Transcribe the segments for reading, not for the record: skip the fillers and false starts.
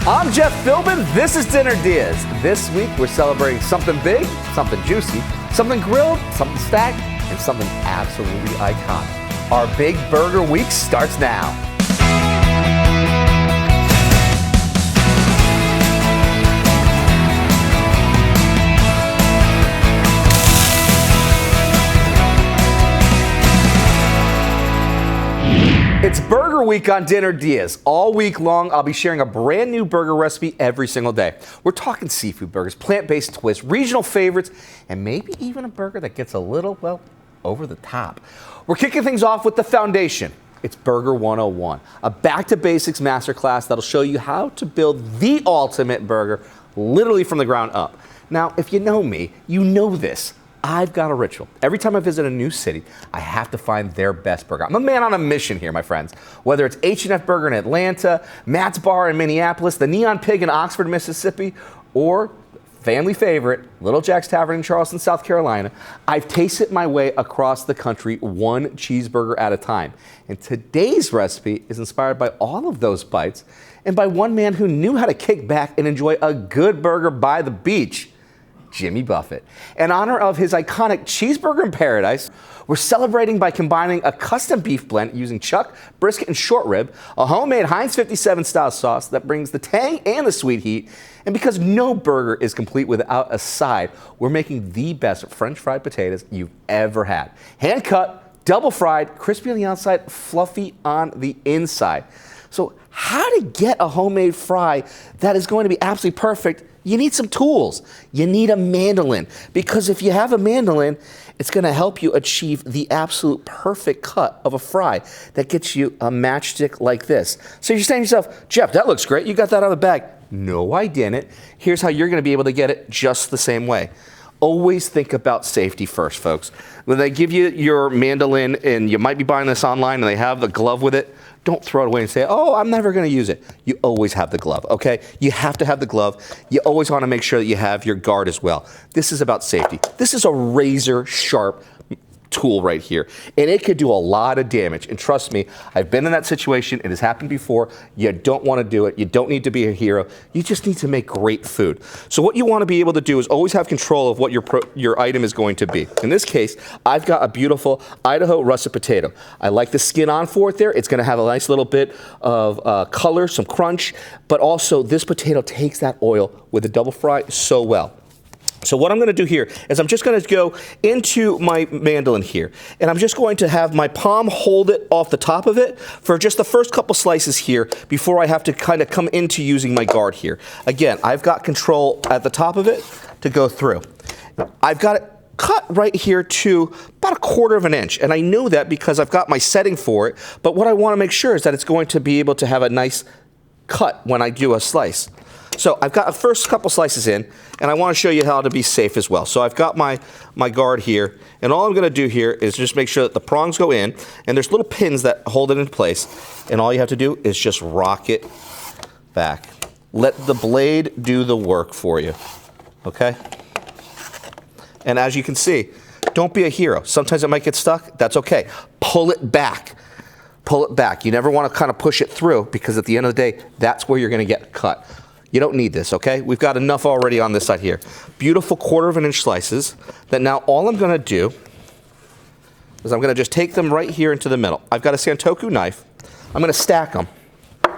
I'm Jeff Philbin. This is Dinner DeeAs. This week we're celebrating something big, something juicy, something grilled, something stacked, and something absolutely iconic. Our Big Burger Week starts now. It's Burger Week on Dinner DeeAs. All week long, I'll be sharing a brand new burger recipe every single day. We're talking seafood burgers, plant-based twists, regional favorites, and maybe even a burger that gets a little, well, over the top. We're kicking things off with the foundation. It's Burger 101, a back-to-basics masterclass that'll show you how to build the ultimate burger, literally from the ground up. Now, if you know me, you know this. I've got a ritual. Every time I visit a new city, I have to find their best burger. I'm a man on a mission here, my friends. Whether it's H&F Burger in Atlanta, Matt's Bar in Minneapolis, the Neon Pig in Oxford, Mississippi, or family favorite, Little Jack's Tavern in Charleston, South Carolina, I've tasted my way across the country one cheeseburger at a time. And today's recipe is inspired by all of those bites and by one man who knew how to kick back and enjoy a good burger by the beach. Jimmy Buffett. In honor of his iconic Cheeseburger in Paradise, we're celebrating by combining a custom beef blend using chuck, brisket, and short rib, a homemade Heinz 57 style sauce that brings the tang and the sweet heat, and because no burger is complete without a side, we're making the best French fried potatoes you've ever had. Hand cut, double fried, crispy on the outside, fluffy on the inside. So how to get a homemade fry that is going to be absolutely perfect? You need some tools. You need a mandolin, because if you have a mandolin, it's going to help you achieve the absolute perfect cut of a fry that gets you a matchstick like this. So you're saying to yourself, Jeff, that looks great. You got that out of the bag. No, I didn't. Here's how you're going to be able to get it just the same way. Always think about safety first, folks. When they give you your mandolin, and you might be buying this online and they have the glove with it, don't throw it away and say, oh, I'm never going to use it. You always have the glove, okay? You have to have the glove. You always want to make sure that you have your guard as well. This is about safety. This is a razor sharp tool right here, and it could do a lot of damage. And trust me, I've been in that situation. It has happened before. You don't want to do it. You don't need to be a hero. You just need to make great food. So what you want to be able to do is always have control of what your item is going to be. In this case, I've got a beautiful Idaho russet potato. I like the skin on for it there. It's going to have a nice little bit of color, some crunch, but also this potato takes that oil with a double fry so well. So what I'm going to do here is I'm just going to go into my mandolin here, and I'm just going to have my palm hold it off the top of it for just the first couple slices here before I have to kind of come into using my guard here. Again, I've got control at the top of it to go through. I've got it cut right here to about 1/4 of an inch, and I know that because I've got my setting for it, but what I want to make sure is that it's going to be able to have a nice cut when I do a slice. So I've got the first couple slices in, and I want to show you how to be safe as well. So I've got my guard here, and all I'm going to do here is just make sure that the prongs go in, and there's little pins that hold it in place, and all you have to do is just rock it back. Let the blade do the work for you, okay? And as you can see, don't be a hero. Sometimes it might get stuck. That's okay. Pull it back. Pull it back. You never want to kind of push it through, because at the end of the day, that's where you're going to get cut. You don't need this, okay? We've got enough already on this side here. Beautiful 1/4 of an inch slices that now all I'm going to do is I'm going to just take them right here into the middle. I've got a Santoku knife. I'm going to stack them.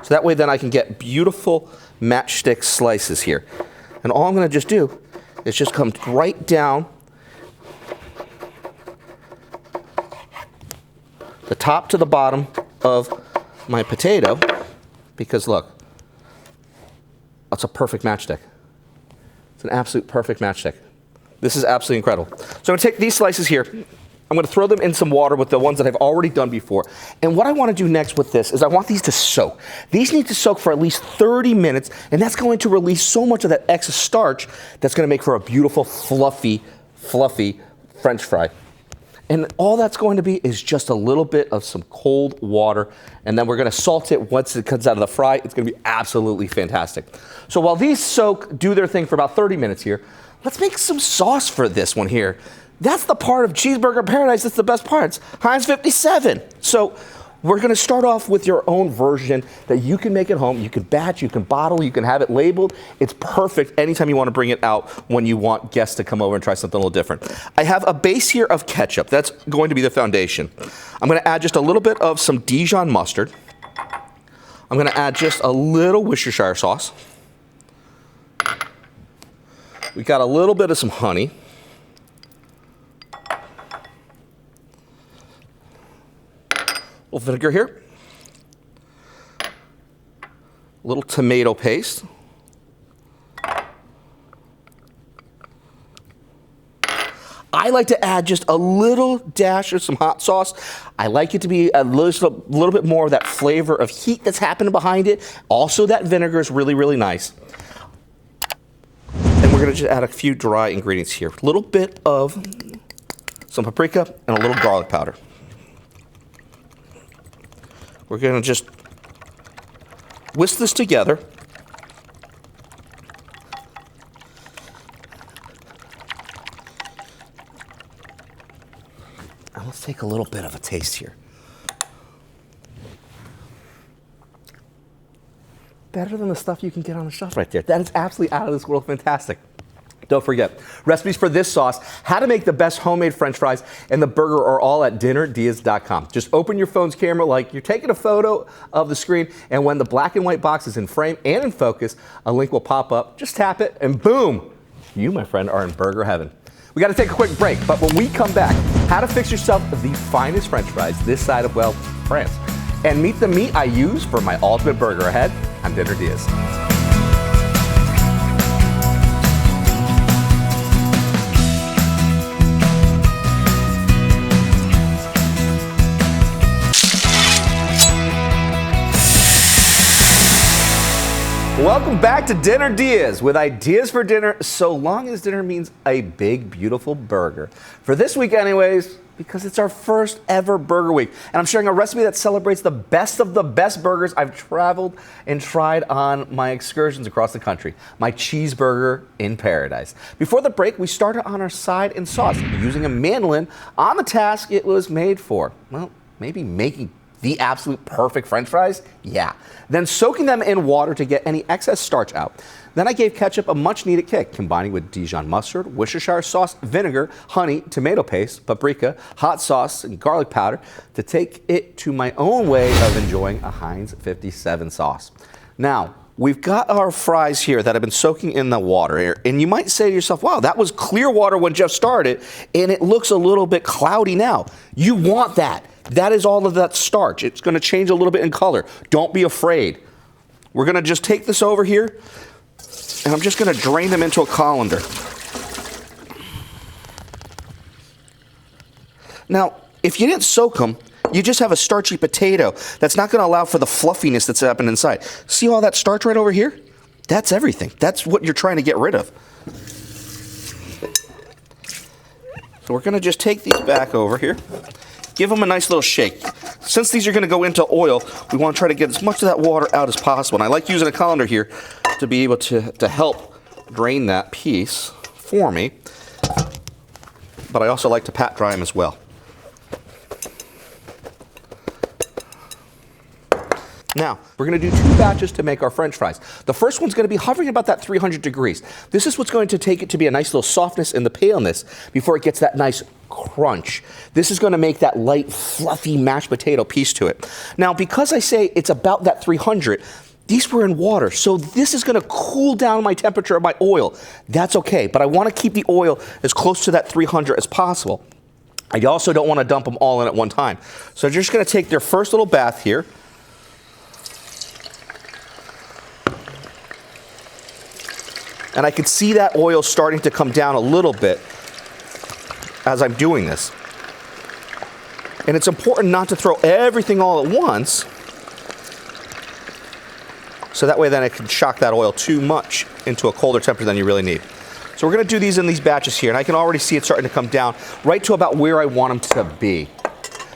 So that way then I can get beautiful matchstick slices here. And all I'm going to just do is just come right down the top to the bottom of my potato, because look, that's a perfect matchstick. It's an absolute perfect matchstick. This is absolutely incredible. So I'm going to take these slices here. I'm going to throw them in some water with the ones that I've already done before. And what I want to do next with this is I want these to soak. These need to soak for at least 30 minutes, and that's going to release so much of that excess starch that's going to make for a beautiful, fluffy French fry. And all that's going to be is just a little bit of some cold water, and then we're going to salt it once it comes out of the fry. It's going to be absolutely fantastic. So while these do their thing for about 30 minutes here, let's make some sauce for this one here. That's the part of Cheeseburger Paradise that's the best part. It's Heinz 57. So we're going to start off with your own version that you can make at home. You can batch, you can bottle, you can have it labeled. It's perfect anytime you want to bring it out when you want guests to come over and try something a little different. I have a base here of ketchup. That's going to be the foundation. I'm going to add just a little bit of some Dijon mustard. I'm going to add just a little Worcestershire sauce. We got a little bit of some honey. A little vinegar here. A little tomato paste. I like to add just a little dash of some hot sauce. I like it to be a little bit more of that flavor of heat that's happening behind it. Also, that vinegar is really, really nice. And we're going to just add a few dry ingredients here. A little bit of some paprika and a little garlic powder. We're going to just whisk this together. And let's take a little bit of a taste here. Better than the stuff you can get on the shelf right there. That is absolutely out of this world fantastic. Don't forget, recipes for this sauce, how to make the best homemade French fries, and the burger are all at DeeAs.com. Just open your phone's camera like you're taking a photo of the screen, and when the black and white box is in frame and in focus, a link will pop up. Just tap it, and boom, you, my friend, are in burger heaven. We got to take a quick break, but when we come back, how to fix yourself the finest French fries this side of, well, France. And meet the meat I use for my ultimate burger ahead on Dinner DeeAs. Welcome back to Dinner DeeAs with ideas for dinner, so long as dinner means a big, beautiful burger. For this week anyways, because it's our first ever burger week. And I'm sharing a recipe that celebrates the best of the best burgers I've traveled and tried on my excursions across the country. My cheeseburger in paradise. Before the break, we started on our side and sauce, using a mandolin on the task it was made for. Well, maybe making the absolute perfect French fries? Yeah. Then soaking them in water to get any excess starch out. Then I gave ketchup a much needed kick, combining with Dijon mustard, Worcestershire sauce, vinegar, honey, tomato paste, paprika, hot sauce, and garlic powder to take it to my own way of enjoying a Heinz 57 sauce. Now, we've got our fries here that have been soaking in the water here. And you might say to yourself, wow, that was clear water when Jeff started, and it looks a little bit cloudy now. You want that. That is all of that starch. It's going to change a little bit in color. Don't be afraid. We're going to just take this over here, and I'm just going to drain them into a colander. Now, if you didn't soak them, you just have a starchy potato that's not going to allow for the fluffiness that's happening inside. See all that starch right over here? That's everything. That's what you're trying to get rid of. So we're going to just take these back over here. Give them a nice little shake. Since these are going to go into oil, we want to try to get as much of that water out as possible. And I like using a colander here to be able to help drain that piece for me. But I also like to pat dry them as well. Now, we're going to do 2 batches to make our French fries. The first one's going to be hovering about that 300 degrees. This is what's going to take it to be a nice little softness and the paleness before it gets that nice crunch. This is going to make that light, fluffy mashed potato piece to it. Now, because I say it's about that 300, these were in water, so this is going to cool down my temperature of my oil. That's okay, but I want to keep the oil as close to that 300 as possible. I also don't want to dump them all in at one time. So you're just going to take their first little bath here. And I can see that oil starting to come down a little bit as I'm doing this. And it's important not to throw everything all at once, so that way then it can shock that oil too much into a colder temperature than you really need. So we're going to do these in these batches here, and I can already see it starting to come down right to about where I want them to be.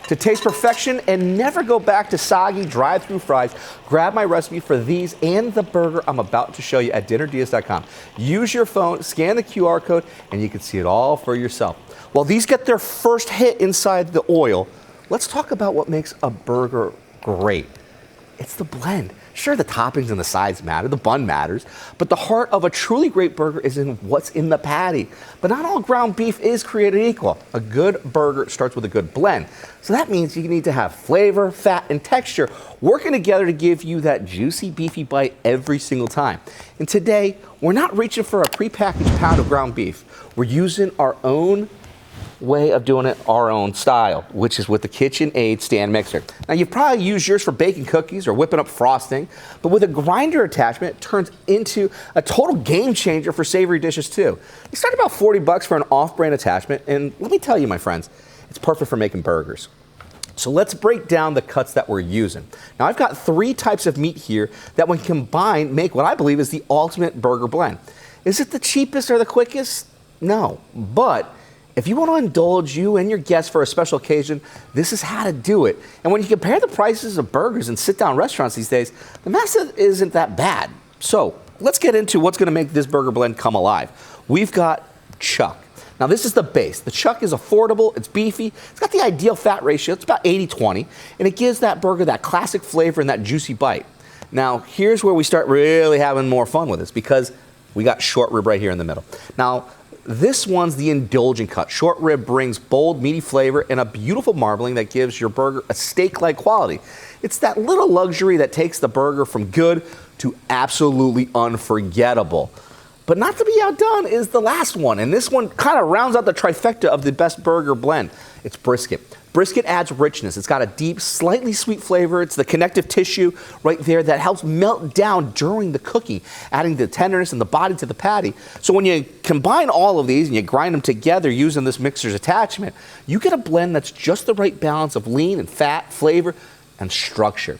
To taste perfection and never go back to soggy drive-through fries, grab my recipe for these and the burger I'm about to show you at DinnerDeeAs.com. Use your phone, scan the QR code, and you can see it all for yourself. While these get their first hit inside the oil, let's talk about what makes a burger great. It's the blend. Sure, the toppings and the sides matter, the bun matters, but the heart of a truly great burger is in what's in the patty. But not all ground beef is created equal. A good burger starts with a good blend. So that means you need to have flavor, fat, and texture working together to give you that juicy, beefy bite every single time. And today, we're not reaching for a prepackaged pound of ground beef. We're using our own way of doing it our own style, which is with the KitchenAid stand mixer. Now, you've probably used yours for baking cookies or whipping up frosting, but with a grinder attachment, it turns into a total game changer for savory dishes too. You start about $40 for an off-brand attachment, and let me tell you, my friends, it's perfect for making burgers. So let's break down the cuts that we're using. Now, I've got 3 types of meat here that when combined make what I believe is the ultimate burger blend. Is it the cheapest or the quickest? No, but if you want to indulge you and your guests for a special occasion, this is how to do it. And when you compare the prices of burgers in sit-down restaurants these days, the math isn't that bad. So let's get into what's going to make this burger blend come alive. We've got chuck. Now, this is the base. The chuck is affordable, it's beefy, it's got the ideal fat ratio, it's about 80-20, and it gives that burger that classic flavor and that juicy bite. Now, here's where we start really having more fun with this, because we got short rib right here in the middle. Now, this one's the indulgent cut. Short rib brings bold, meaty flavor and a beautiful marbling that gives your burger a steak-like quality. It's that little luxury that takes the burger from good to absolutely unforgettable. But not to be outdone is the last one, and this one kind of rounds out the trifecta of the best burger blend. It's brisket. Brisket adds richness. It's got a deep, slightly sweet flavor. It's the connective tissue right there that helps melt down during the cooking, adding the tenderness and the body to the patty. So when you combine all of these and you grind them together using this mixer's attachment, you get a blend that's just the right balance of lean and fat, flavor, and structure.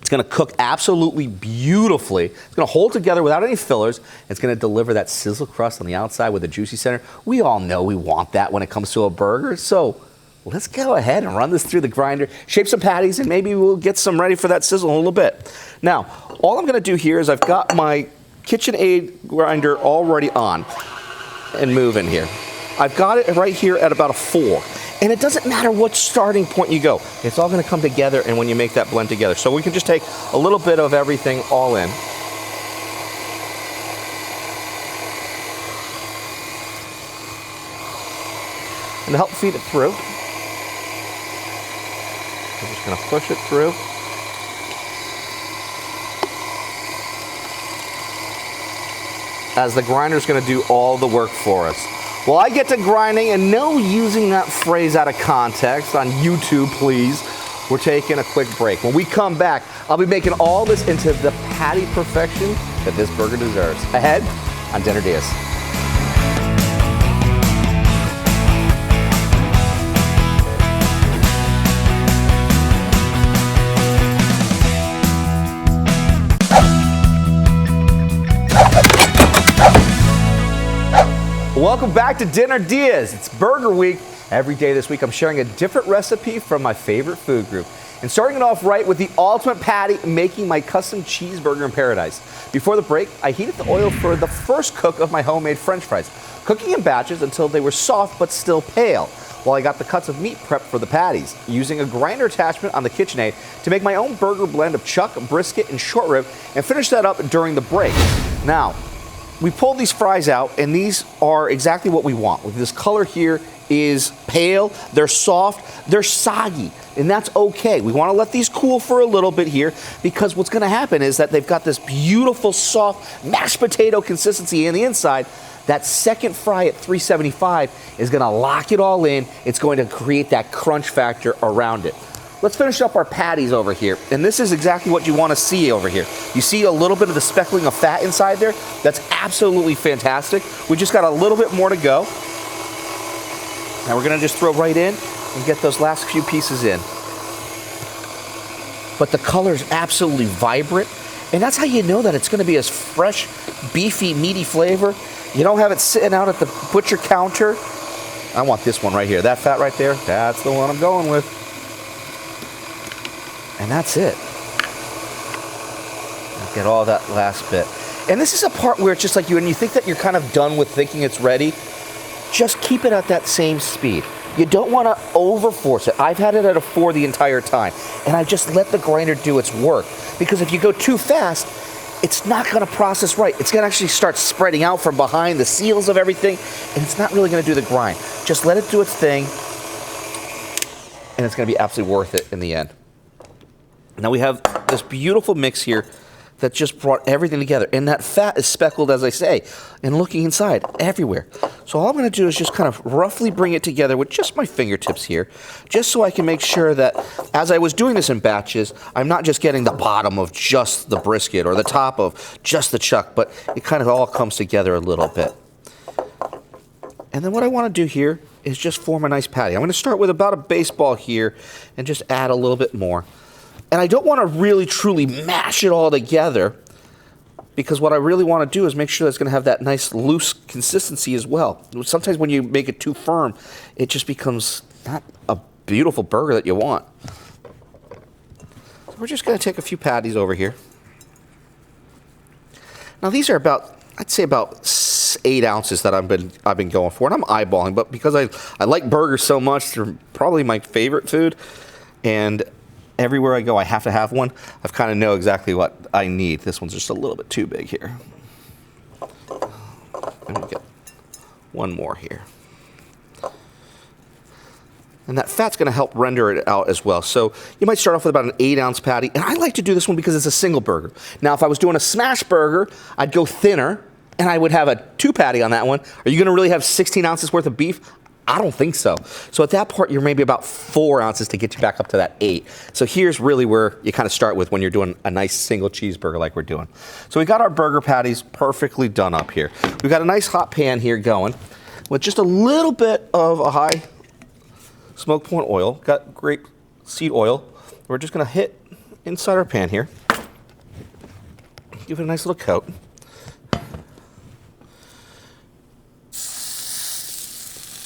It's going to cook absolutely beautifully. It's going to hold together without any fillers. It's going to deliver that sizzle crust on the outside with a juicy center. We all know we want that when it comes to a burger. So let's go ahead and run this through the grinder, shape some patties, and maybe we'll get some ready for that sizzle in a little bit. Now, all I'm going to do here is I've got my KitchenAid grinder already on and moving here. I've got it right here at about a 4. And it doesn't matter what starting point you go. It's all going to come together and when you make that blend together. So we can just take a little bit of everything all in. And to help feed it through, I'm just going to push it through. As the grinder is going to do all the work for us. Well, I get to grinding, and no using that phrase out of context on YouTube, please. We're taking a quick break. When we come back, I'll be making all this into the patty perfection that this burger deserves. Ahead on Dinner DeeAs. Welcome back to Dinner DeeAs. It's Burger Week. Every day this week, I'm sharing a different recipe from my favorite food group. And starting it off right with the ultimate patty, making my custom cheeseburger in paradise. Before the break, I heated the oil for the first cook of my homemade French fries, cooking in batches until they were soft but still pale, while I got the cuts of meat prepped for the patties, using a grinder attachment on the KitchenAid to make my own burger blend of chuck, brisket, and short rib, and finish that up during the break. Now, we pulled these fries out, and these are exactly what we want. This color here is pale, they're soft, they're soggy, and that's okay. We want to let these cool for a little bit here, because what's going to happen is that they've got this beautiful, soft mashed potato consistency in the inside. That second fry at 375 is going to lock it all in. It's going to create that crunch factor around it. Let's finish up our patties over here, and this is exactly what you want to see over here. You see a little bit of the speckling of fat inside there? That's absolutely fantastic. We just got a little bit more to go. Now we're going to just throw right in and get those last few pieces in. But the color is absolutely vibrant, and that's how you know that it's going to be as fresh, beefy, meaty flavor. You don't have it sitting out at the butcher counter. I want this one right here. That fat right there, that's the one I'm going with. And that's it. Get all that last bit. And this is a part where it's just like when you think that you're kind of done with thinking it's ready, just keep it at that same speed. You don't want to over-force it. I've had it at a 4 the entire time, and I just let the grinder do its work. Because if you go too fast, it's not going to process right. It's going to actually start spreading out from behind the seals of everything, and it's not really going to do the grind. Just let it do its thing, and it's going to be absolutely worth it in the end. Now we have this beautiful mix here that just brought everything together. And that fat is speckled, as I say, and looking inside everywhere. So all I'm gonna do is just kind of roughly bring it together with just my fingertips here, just so I can make sure that as I was doing this in batches, I'm not just getting the bottom of just the brisket or the top of just the chuck, but it kind of all comes together a little bit. And then what I wanna do here is just form a nice patty. I'm gonna start with about a baseball here and just add a little bit more. And I don't want to really truly mash it all together, because what I really want to do is make sure that it's going to have that nice loose consistency as well. Sometimes when you make it too firm, it just becomes not a beautiful burger that you want. So we're just going to take a few patties over here. Now these are about, I'd say about 8 ounces that I've been going for, and I'm eyeballing, but because I like burgers so much, they're probably my favorite food, and everywhere I go, I have to have one. I kind of know exactly what I need. This one's just a little bit too big here. Let me get one more here. And that fat's going to help render it out as well. So you might start off with about an 8-ounce patty. And I like to do this one because it's a single burger. Now, if I was doing a smash burger, I'd go thinner, and I would have a 2-patty on that one. Are you going to really have 16 ounces worth of beef? I don't think so. So at that part, you're maybe about 4 ounces to get you back up to that 8. So here's really where you kind of start with when you're doing a nice single cheeseburger like we're doing. So we got our burger patties perfectly done up here. We've got a nice hot pan here going with just a little bit of a high smoke point oil. Got grape seed oil. We're just going to hit inside our pan here. Give it a nice little coat.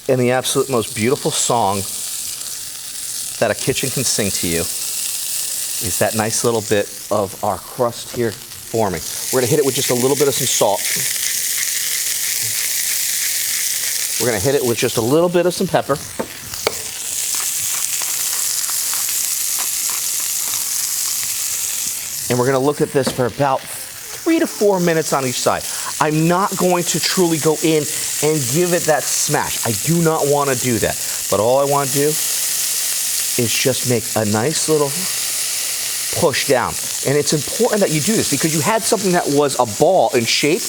And the absolute most beautiful song that a kitchen can sing to you is that nice little bit of our crust here forming. We're going to hit it with just a little bit of some salt. We're going to hit it with just a little bit of some pepper. And we're going to look at this for about 3 to 4 minutes on each side. I'm not going to truly go in and give it that smash. I do not want to do that. But all I want to do is just make a nice little push down. And it's important that you do this because you had something that was a ball in shape,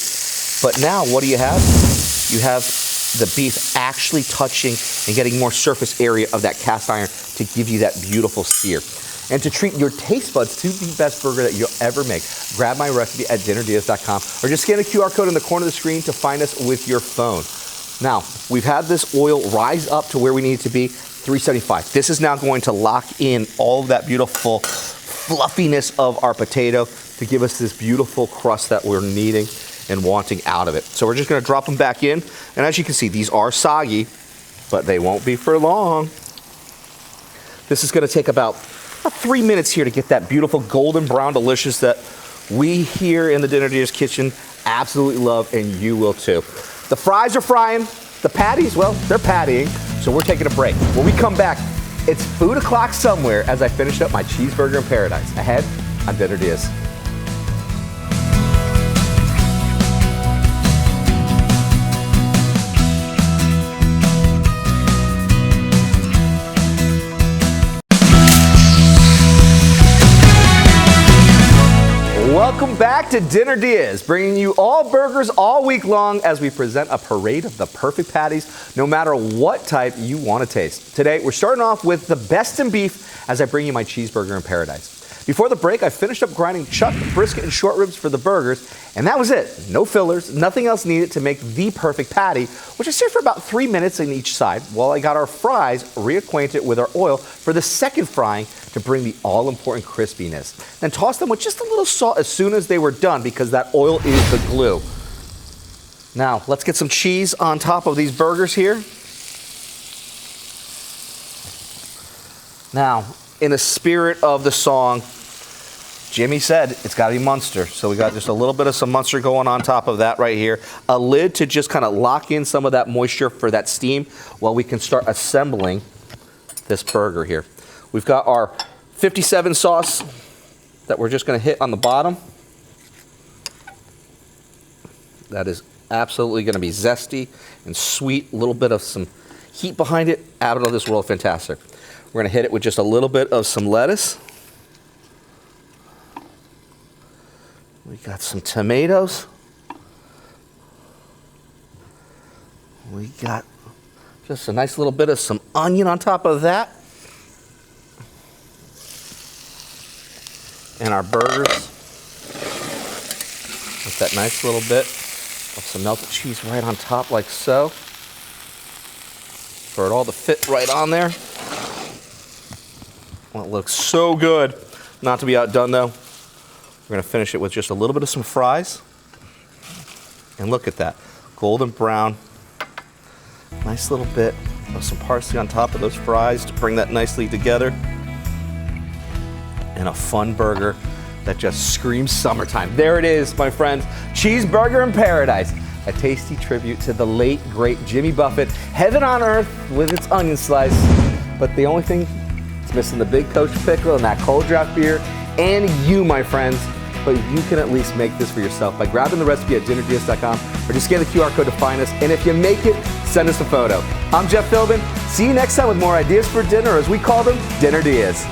but now what do you have? You have the beef actually touching and getting more surface area of that cast iron to give you that beautiful sear. And to treat your taste buds to the best burger that you'll ever make, grab my recipe at dinnerdeas.com or just scan the QR code in the corner of the screen to find us with your phone. Now, we've had this oil rise up to where we need it to be, 375. This is now going to lock in all of that beautiful fluffiness of our potato to give us this beautiful crust that we're needing and wanting out of it. So we're just going to drop them back in. And as you can see, these are soggy, but they won't be for long. This is going to take about 3 minutes here to get that beautiful golden brown delicious that we here in the Dinner Deas kitchen absolutely love, and you will too. The fries are frying. The patties, well, they're pattying. So we're taking a break. When we come back, it's food o'clock somewhere as I finish up my cheeseburger in paradise. Ahead on Dinner Deas. Welcome back to Dinner Deas, bringing you all burgers all week long as we present a parade of the perfect patties, no matter what type you want to taste. Today, we're starting off with the best in beef as I bring you my cheeseburger in paradise. Before the break, I finished up grinding chuck, brisket, and short ribs for the burgers, and that was it. No fillers, nothing else needed to make the perfect patty, which I seared for about 3 minutes on each side while I got our fries reacquainted with our oil for the second frying to bring the all-important crispiness. Then toss them with just a little salt as soon as they were done because that oil is the glue. Now, let's get some cheese on top of these burgers here. Now, in the spirit of the song, Jimmy said it's got to be Munster, so we got just a little bit of some Munster going on top of that right here. A lid to just kind of lock in some of that moisture for that steam while we can start assembling this burger here. We've got our 57 sauce that we're just going to hit on the bottom. That is absolutely going to be zesty and sweet, a little bit of some heat behind it, out of this world fantastic. We're going to hit it with just a little bit of some lettuce. We got some tomatoes. We got just a nice little bit of some onion on top of that. And our burgers with that nice little bit of some melted cheese right on top like so. For it all to fit right on there. Well, it looks so good. Not to be outdone though. We're going to finish it with just a little bit of some fries. And look at that. Golden brown. Nice little bit of some parsley on top of those fries to bring that nicely together. And a fun burger that just screams summertime. There it is, my friends. Cheeseburger in paradise. A tasty tribute to the late, great Jimmy Buffett. Heaven on earth with its onion slice. But the only thing, it's missing the big Coach pickle and that cold draft beer. And you, my friends. But you can at least make this for yourself by grabbing the recipe at dinnerdeas.com or just scan the QR code to find us. And if you make it, send us a photo. I'm Jeff Philbin. See you next time with more ideas for dinner, or as we call them, Dinner Dias.